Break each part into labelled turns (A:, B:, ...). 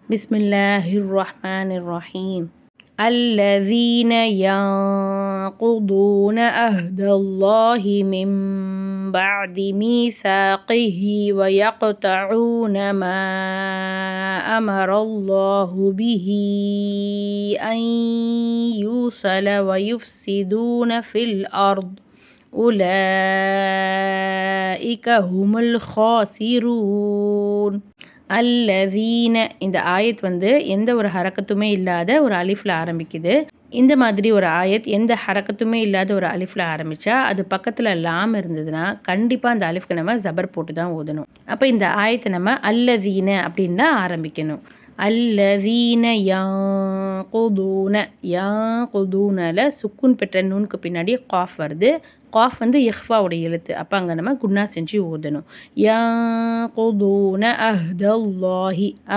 A: بسم الله الرحمن الرحيم. الذين ينقضون عهد الله من بعد ميثاقه ويقطعون ما أمر الله به أن يوصل ويفسدون في الأرض أولئك هم الخاسرون. அல்லதீன இந்த ஆயத் எந்த ஒரு ஹரக்கத்துமே இல்லாத ஒரு அலிஃபில் ஆரம்பிக்குது. இந்த மாதிரி ஒரு ஆயத் எந்த ஹரக்கத்துமே இல்லாத ஒரு அலிஃபில் ஆரம்பித்தா அது பக்கத்தில் லாம் இருந்ததுன்னா கண்டிப்பாக அந்த அலிஃப்க்கு நம்ம ஜபர் போட்டு தான் ஓதணும். அப்போ இந்த ஆயத்தை நம்ம அல்லதீன அப்படின்னு தான் ஆரம்பிக்கணும். அல்லதீன யாங்குதூனல சுக்குன் பெற்ற நூனுக்கு பின்னாடி காஃப் வருது. காஃப் இஹ்ஃபாவுடைய எழுத்து. அப்போ அங்கே நம்ம குன்னா செஞ்சு ஓதணும். யாங்குதூன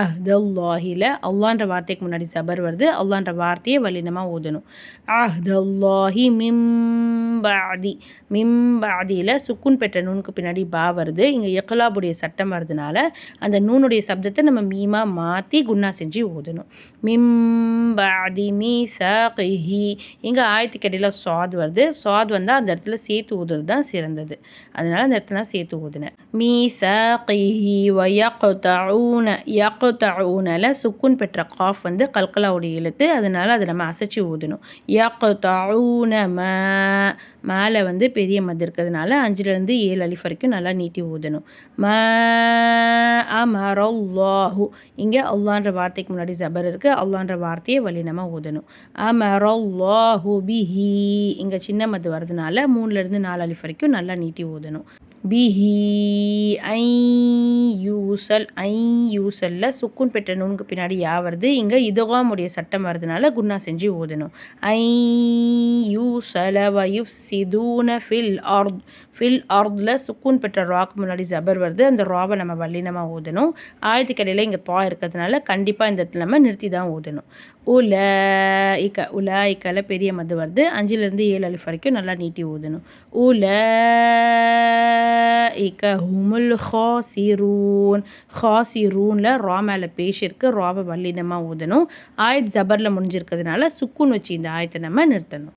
A: அஹ்தல்லாஹில அல்லான்ற வார்த்தைக்கு முன்னாடி ஜபர் வருது. அல்லான்ற வார்த்தையை வல்லினமாக ஓதணும். அஹ்தல்லாஹி மிம்பாதியில் சுக்குன் பெற்ற நூனுக்கு பின்னாடி பா வருது. இங்கே இக்லாபுடைய சட்டம் வருதுனால அந்த நூனுடைய சப்தத்தை நம்ம மீமா மாற்றி குன்னா செஞ்சு ஓதணும். மிம்பாதி மீசாகிஹி இங்கே ஆயத்துக்கு இடையில சாத் வருது. சாத் வந்தால் அந்த இடத்துல சேர்த்து ஊதுறது தான் சிறந்தது. அதனால் அந்த இடத்துல சேர்த்து ஊதுனேன். மீசாகிஹி யக்தஊனல சுக்குன் பெற்ற காஃப் கல்கலாவுடைய எழுத்து. அதனால் அதை நம்ம அசைச்சு ஊதணும். யக்தஊன மேலே பெரிய மது இருக்கிறதுனால 5லேருந்து 7 அலிஃப் வரைக்கும் நல்லா நீட்டி ஊதணும். அமரல்லாஹு இங்கே அல்லான்ற வார்த்தைக்கு முன்னாடி ஜபர் இருக்குது. அல்லான்ற வார்த்தையை வல்லினமாக ஊதணும். அமரல்லாஹு பிஹி இங்கே சின்ன மது வரதுனால 3லேருந்து 4 அலிஃப் வரைக்கும் நல்லா நீட்டி ஊதணும். பிஹி ஐயூசல்ல சுக்குன் பெற்ற நூனுக்கு பின்னாடி யா வருது. இங்கே இதுகாமுடைய சட்டம் வருதுனால குன்னா செஞ்சு ஓதணும். ஐயூசல வயுஃப்சிதூன ஃபில் அர்த்ல சுக்குன் பெற்ற ராக்கு முன்னாடி ஜபர் வருது. அந்த ராவை நம்ம வல்லினமாக ஓதணும். ஆயத்துக்கு இடையில இங்கே தா இருக்கிறதுனால கண்டிப்பாக இந்த இடத்துல நம்ம நிறுத்தி தான் ஓதணும். உலாயிக்கல பெரிய மது வருது. 5லேருந்து 7 அலிஃப் வரைக்கும் நல்லா நீட்டி ஓதணும். உலாயிக்க ஹுமுல் ஹாசிரூன்ல ரா மேலே பேஷ் இருக்குது. ராவை வல்லினமாக ஓதணும். ஆயத் ஜபரில் முடிஞ்சிருக்கிறதுனால சுக்குன் வச்சு இந்த ஆயத்தை நம்ம நிறுத்தணும்.